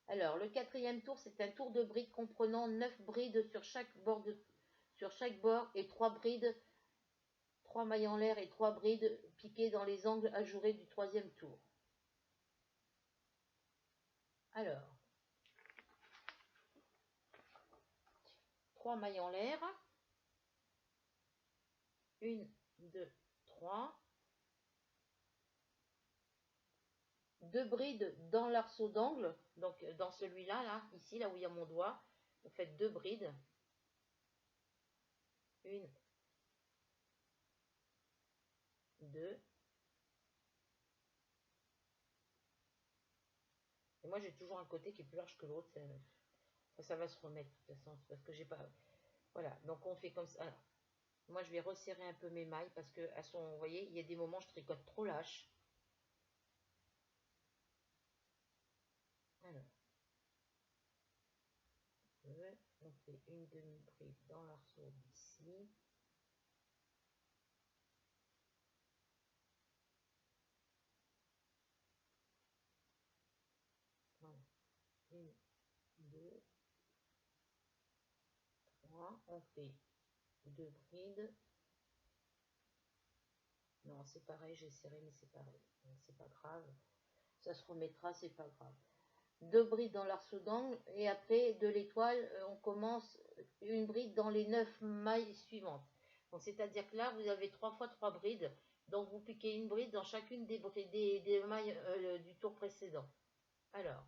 Alors, le quatrième tour, c'est un tour de brides comprenant 9 brides sur chaque bord, et 3 brides, 3 mailles en l'air et 3 brides piquées dans les angles ajourés du troisième tour. Alors, 3 mailles en l'air. 1, 2, 3. 2 brides dans l'arceau d'angle, donc dans celui-là, là, ici, là où il y a mon doigt. Vous faites 2 brides. 1, 2. Et moi, j'ai toujours un côté qui est plus large que l'autre. Ça va se remettre, de toute façon, parce que j'ai pas... Voilà, donc on fait comme ça. Alors, moi, je vais resserrer un peu mes mailles, parce que, vous voyez, il y a des moments, je tricote trop lâche. Alors, on fait une demi-bride dans l'arceau d'ici. Voilà, 1, 2, 3. On fait 2 brides. Non, c'est pareil, j'ai serré, mais c'est pareil. C'est pas grave. Ça se remettra, c'est pas grave. 2 brides dans l'arceau d'angle et après de l'étoile, on commence une bride dans les 9 mailles suivantes. Donc c'est-à-dire que là, vous avez 3 fois 3 brides. Donc vous piquez une bride dans chacune des mailles du tour précédent. Alors,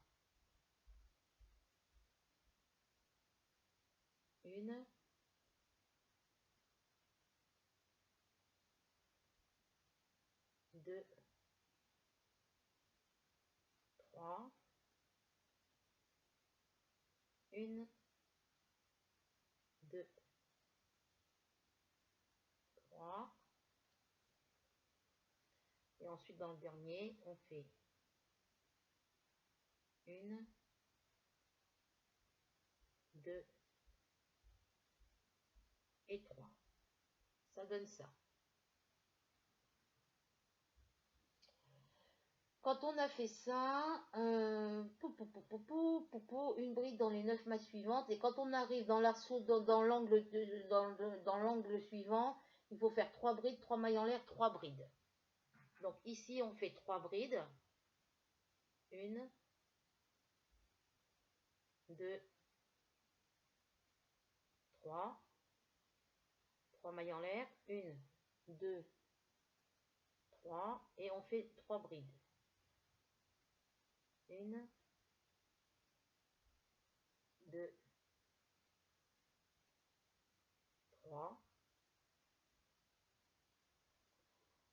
1, 2, 3, 1, 2, 3. Et ensuite, dans le dernier, on fait 1, 2 et 3. Ça donne ça. Quand on a fait ça, une bride dans les 9 mailles suivantes. Et quand on arrive dans l'arceau, dans l'angle suivant, il faut faire 3 brides, 3 mailles en l'air, 3 brides. Donc ici, on fait 3 brides. 1, 2, 3. 3 mailles en l'air. 1, 2, 3. Et on fait 3 brides. 1, 2, 3.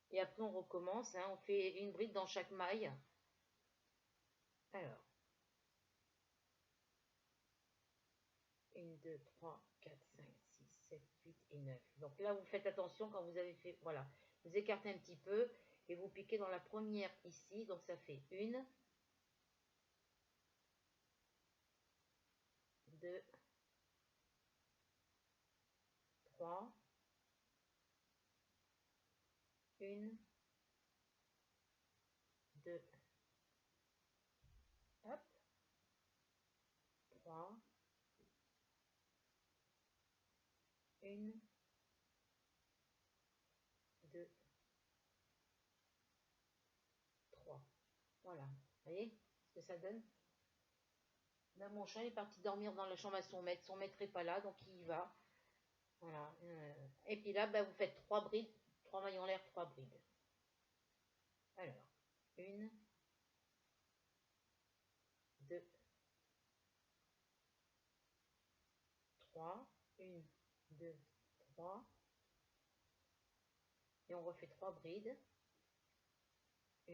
Et après, on recommence. Hein, on fait une bride dans chaque maille. Alors. 1, 2, 3, 4, 5, 6, 7, 8 et 9. Donc là, vous faites attention quand vous avez fait, voilà, vous écartez un petit peu et vous piquez dans la première ici. Donc ça fait 1, 2, 3, 1, 2, hop, 3, 1, 2, 3. Voilà. Vous voyez ce que ça donne? Là, mon chat est parti dormir dans la chambre à son maître. Son maître n'est pas là, donc il y va. Voilà. Et puis là, bah, vous faites 3 brides, 3 mailles en l'air, 3 brides. Alors, 1, 2, 3, 1, 2, 3. Et on refait 3 brides. 1,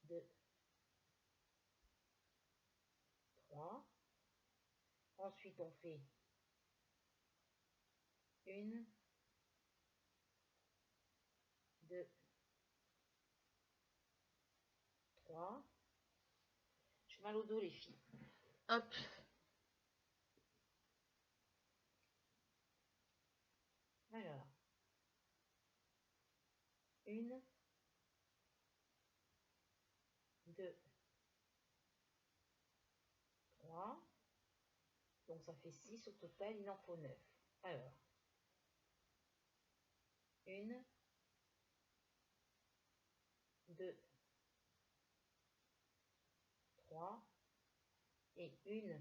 2, 3. Ensuite, on fait 1, 2, 3. J'ai mal au dos, les filles. Hop. Alors, 1, 2, 3. Donc, ça fait 6 au total. Il en faut 9. Alors, 1, 2, 3. Et 1,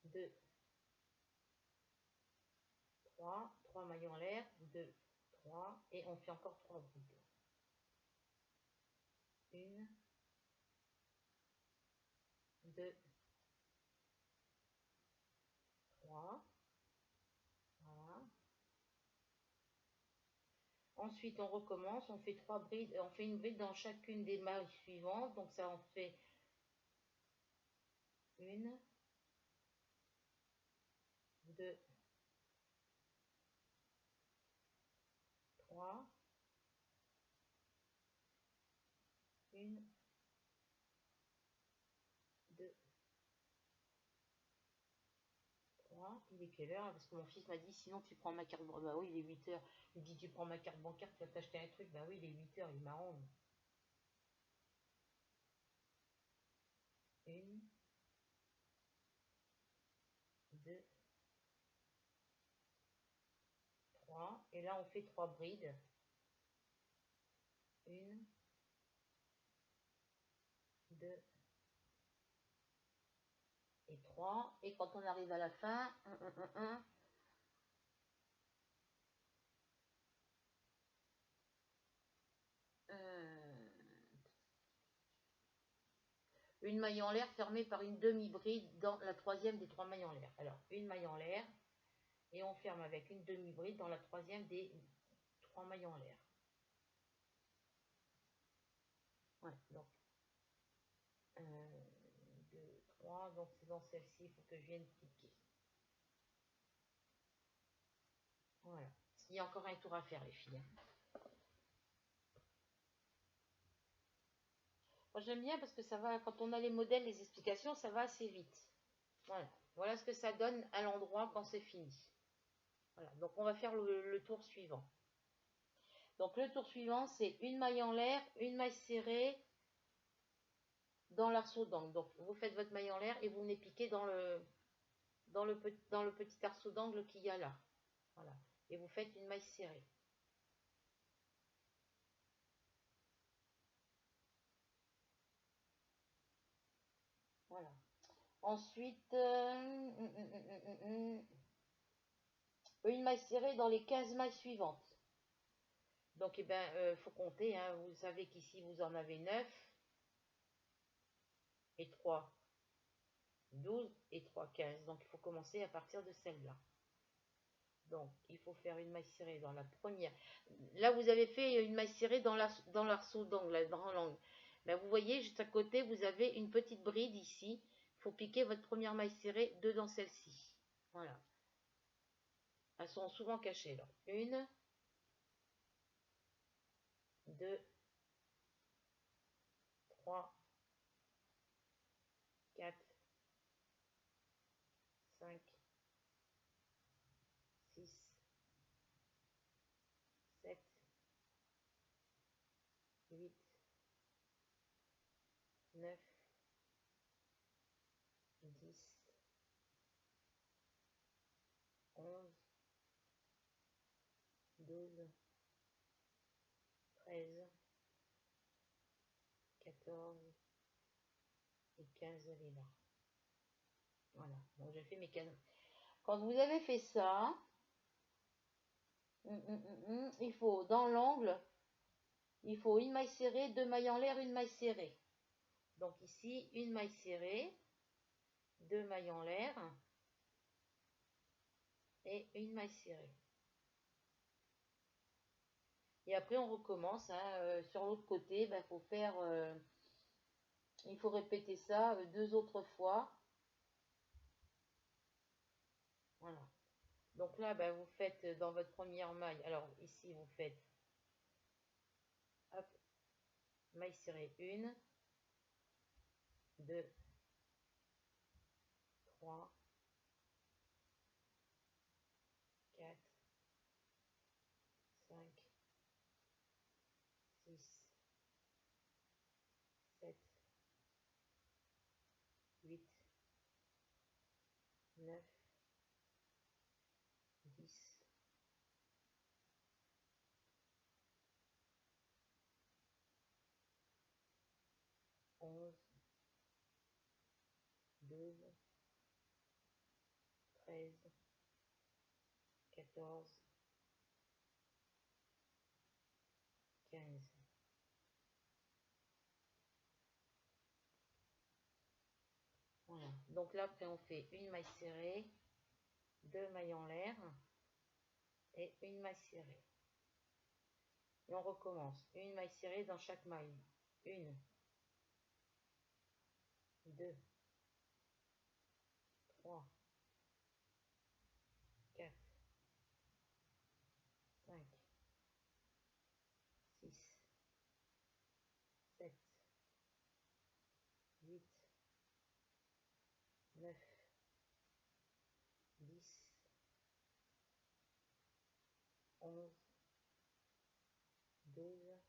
2, 3. 3 mailles en l'air. 2, 3. Et on fait encore 3 brides. 1, 2, 3. Voilà. Ensuite, on recommence, on fait 3 brides, on fait une bride dans chacune des mailles suivantes. Donc ça en fait 1, 2, 3, 1, 2, 3. Il est quelle heure? Parce que mon fils m'a dit, sinon tu prends ma carte bancaire. Bah oui, il est 8 heures. Il dit, tu prends ma carte bancaire, tu vas t'acheter un truc. Bah oui, il est 8 heures, il est marrant. 1, 2, 3. Et là, on fait 3 brides. 1, 2 et 3. Et quand on arrive à la fin, 1, une maille en l'air fermée par une demi-bride dans la troisième des 3 mailles en l'air. Alors, une maille en l'air, Et on ferme avec une demi-bride dans la troisième des 3 mailles en l'air. Voilà, donc 1, 2, 3, donc c'est dans celle-ci, il faut que je vienne piquer. Voilà, il y a encore un tour à faire les filles. Moi j'aime bien parce que ça va, quand on a les modèles, les explications, ça va assez vite. Voilà, voilà ce que ça donne à l'endroit quand c'est fini. Voilà, donc on va faire le tour suivant. Donc le tour suivant, c'est une maille en l'air, une maille serrée dans l'arceau d'angle. Donc vous faites votre maille en l'air et vous venez piquer dans le petit arceau d'angle qu'il y a là. Voilà, et vous faites une maille serrée. Voilà. Ensuite, une maille serrée dans les 15 mailles suivantes. Donc, eh ben, faut compter, hein. Vous savez qu'ici, vous en avez 9 et 3, 12 et 3, 15. Donc, il faut commencer à partir de celle-là. Donc, il faut faire une maille serrée dans la première. Là, vous avez fait une maille serrée dans l'arceau d'angle, dans l'angle. Ben, vous voyez, juste à côté, vous avez une petite bride ici. Il faut piquer votre première maille serrée dedans celle-ci. Voilà. Elles sont souvent cachées, là. 1, 2, 3, 4, 5, 6, 7, 8, 9, 10, 11, 12, 13, 14 et 15 est là. Voilà, donc j'ai fait mes canons. Quand vous avez fait ça, il faut dans l'angle, il faut une maille serrée, 2 mailles en l'air, une maille serrée. Donc ici, une maille serrée, 2 mailles en l'air et une maille serrée. Et après, on recommence. Hein, sur l'autre côté, ben, faut faire, il faut répéter ça 2 autres fois. Voilà. Donc là, ben, vous faites dans votre première maille. Alors ici, vous faites hop, maille serrée 1, 2, 3, 4, 5, 6, 7, 8, 9, 10, 11, 12, 13, 14, 15. Voilà. Donc là, après, on fait une maille serrée, 2 mailles en l'air et une maille serrée. Et on recommence. Une maille serrée dans chaque maille. 1, 2, 3, 4, 5, 6, 7, 8, 9, 10, 11, 12,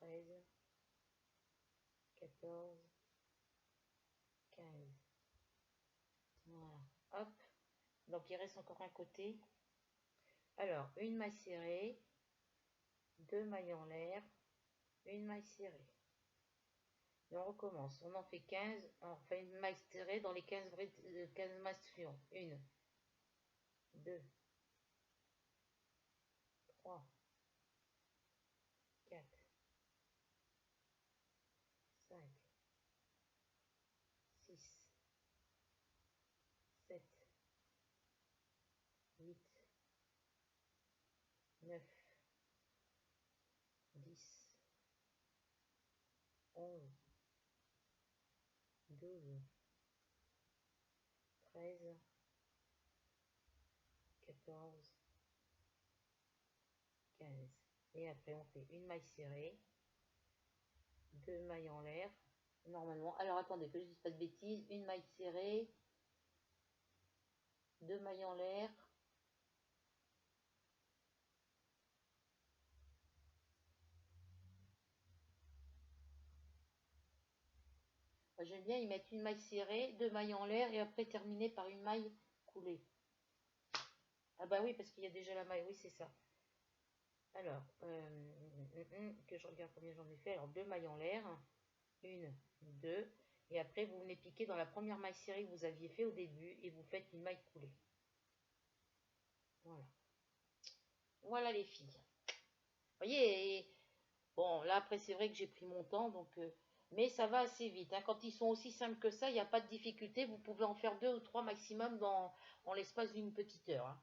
13, 14, 15. Voilà. Hop. Donc il reste encore un côté. Alors, une maille serrée, 2 mailles en l'air, une maille serrée. Et on recommence. On en fait 15. On fait une maille serrée dans les 15 mailles suivantes. 1, 2, 3, 4, 5, 6, 7, 9, 10, 11, 12, 13, 14, 15. Et après, on fait une maille serrée, 2 mailles en l'air, normalement. Alors, attendez, que je dise pas de bêtises. Une maille serrée, 2 mailles en l'air. J'aime bien y mettre une maille serrée, 2 mailles en l'air et après terminer par une maille coulée. Ah bah oui, parce qu'il y a déjà la maille, oui, c'est ça. Alors, que je regarde combien j'en ai fait. Alors, 2 mailles en l'air, 1, 2, et après vous venez piquer dans la première maille serrée que vous aviez fait au début et vous faites une maille coulée. Voilà. Voilà les filles. Vous voyez, bon, là après c'est vrai que j'ai pris mon temps, donc mais ça va assez vite. Hein. Quand ils sont aussi simples que ça, il n'y a pas de difficulté. Vous pouvez en faire 2 ou 3 maximum en l'espace d'une petite heure. Hein.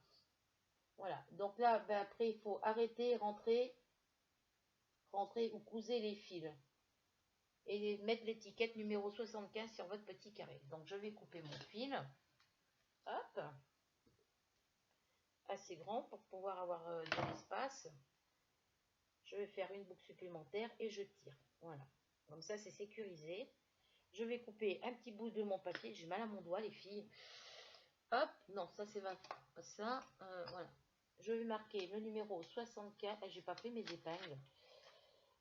Voilà. Donc là, ben, après, il faut arrêter, rentrer ou couser les fils. Et mettre l'étiquette numéro 75 sur votre petit carré. Donc je vais couper mon fil. Hop. Assez grand pour pouvoir avoir de l'espace. Je vais faire une boucle supplémentaire et je tire. Voilà. Comme ça, c'est sécurisé. Je vais couper un petit bout de mon papier. J'ai mal à mon doigt, les filles. Hop. Non, ça, c'est pas ça. Voilà. Je vais marquer le numéro 64. J'ai pas fait mes épingles.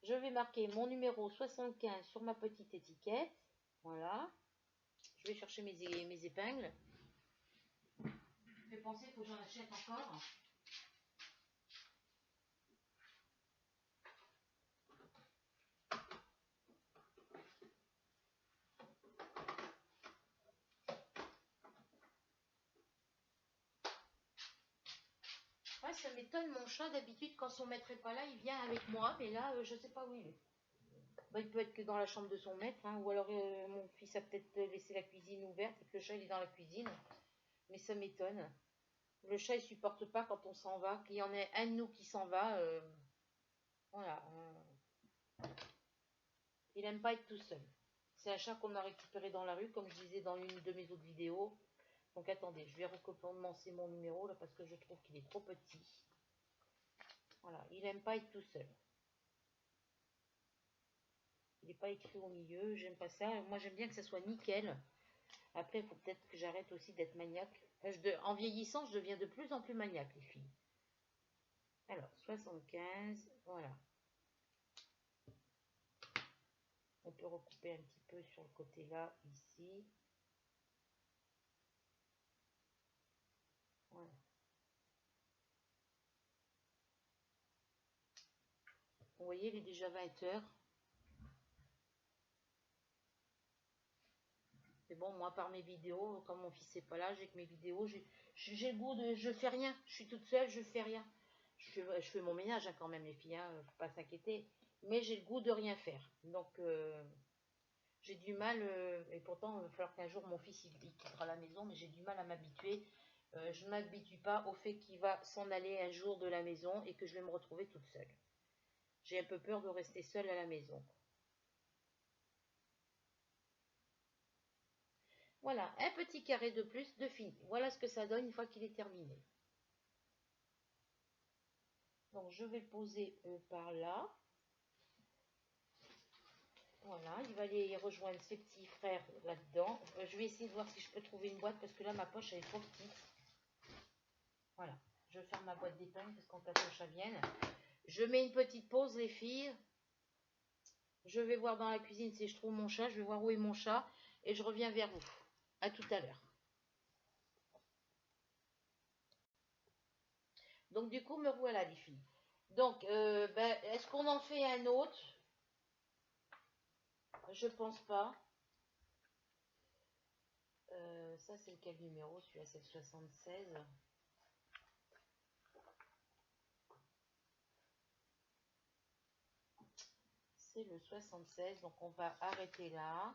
Je vais marquer mon numéro 75 sur ma petite étiquette. Voilà. Je vais chercher mes épingles. Je vais penser qu'il faut que j'en achète encore. Ouais, ça m'étonne, mon chat, d'habitude, quand son maître n'est pas là, il vient avec moi, mais là, je sais pas où il est. Bah, il peut être que dans la chambre de son maître, hein, ou alors mon fils a peut-être laissé la cuisine ouverte et que le chat il est dans la cuisine, mais ça m'étonne. Le chat il supporte pas quand on s'en va, qu'il y en ait un de nous qui s'en va, voilà. Il aime pas être tout seul. C'est un chat qu'on a récupéré dans la rue, comme je disais dans l'une de mes autres vidéos. Donc attendez, je vais recommencer mon numéro là parce que je trouve qu'il est trop petit. Voilà, il aime pas être tout seul. Il n'est pas écrit au milieu, j'aime pas ça. Moi j'aime bien que ça soit nickel. Après, il faut peut-être que j'arrête aussi d'être maniaque. En vieillissant, je deviens de plus en plus maniaque, les filles. Alors, 75, voilà. On peut recouper un petit peu sur le côté là, ici. Voilà. Vous voyez, il est déjà 20 heures. C'est bon, moi, par mes vidéos, quand mon fils n'est pas là, j'ai que mes vidéos, j'ai le goût de... Je fais rien. Je suis toute seule, je fais rien. Je fais mon ménage hein, quand même, les filles, hein, faut pas s'inquiéter. Mais j'ai le goût de rien faire. Donc, j'ai du mal, et pourtant, il va falloir qu'un jour mon fils il quittera la maison, mais j'ai du mal à m'habituer. Je ne m'habitue pas au fait qu'il va s'en aller un jour de la maison et que je vais me retrouver toute seule. J'ai un peu peur de rester seule à la maison. Voilà, un petit carré de plus de fini. Voilà ce que ça donne une fois qu'il est terminé. Donc je vais le poser par là. Voilà, il va aller rejoindre ses petits frères là-dedans. Je vais essayer de voir si je peux trouver une boîte parce que là ma poche elle est trop petite. Voilà, je vais faire ma boîte d'épingles parce qu'on t'attend que ça vienne. Je mets une petite pause les filles. Je vais voir dans la cuisine si je trouve mon chat. Je vais voir où est mon chat et je reviens vers vous. À tout à l'heure. Donc du coup me voilà les filles. Donc est-ce qu'on en fait un autre? Je pense pas. Ça c'est quel numéro? Celui-là c'est le 76. C'est le 76. Donc on va arrêter là.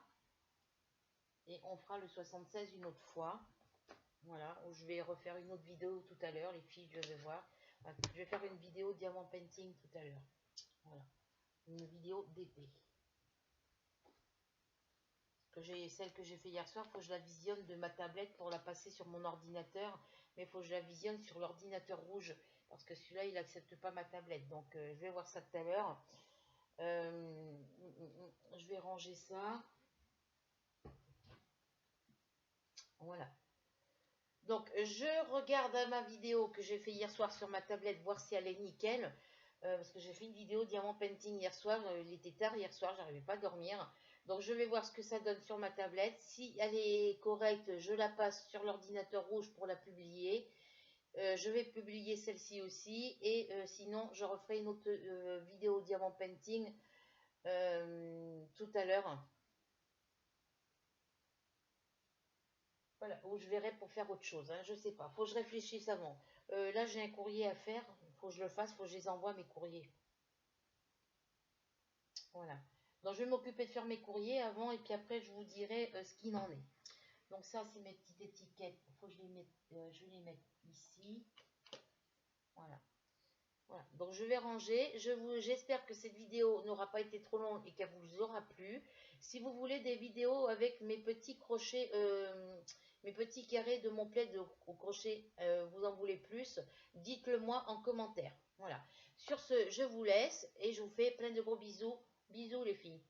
Et on fera le 76 une autre fois. Voilà, où je vais refaire une autre vidéo tout à l'heure, les filles, je vais voir. Je vais faire une vidéo diamant painting tout à l'heure. Voilà. Une vidéo d'épée. Celle que j'ai fait hier soir, il faut que je la visionne de ma tablette pour la passer sur mon ordinateur. Mais il faut que je la visionne sur l'ordinateur rouge. Parce que celui-là, il n'accepte pas ma tablette. Donc, je vais voir ça tout à l'heure. Je vais ranger ça. Voilà. Donc, je regarde ma vidéo que j'ai fait hier soir sur ma tablette, voir si elle est nickel. Parce que j'ai fait une vidéo diamant painting hier soir. Il était tard hier soir, j'arrivais pas à dormir. Donc, je vais voir ce que ça donne sur ma tablette. Si elle est correcte, je la passe sur l'ordinateur rouge pour la publier. Je vais publier celle-ci aussi. Et sinon, je referai une autre vidéo diamant painting tout à l'heure. Voilà, où je verrai pour faire autre chose, hein, je sais pas, faut que je réfléchisse avant. Là, j'ai un courrier à faire, faut que je le fasse, faut que je les envoie mes courriers. Voilà. Donc, je vais m'occuper de faire mes courriers avant et puis après, je vous dirai ce qu'il en est. Donc, ça, c'est mes petites étiquettes. Faut que je les mette, je vais les mettre ici. Voilà. Voilà. Donc, je vais ranger. J'espère que cette vidéo n'aura pas été trop longue et qu'elle vous aura plu. Si vous voulez des vidéos avec mes petits crochets, mes petits carrés de mon plaid au crochet, vous en voulez plus, dites-le moi en commentaire. Voilà. Sur ce, je vous laisse et je vous fais plein de gros bisous. Bisous les filles.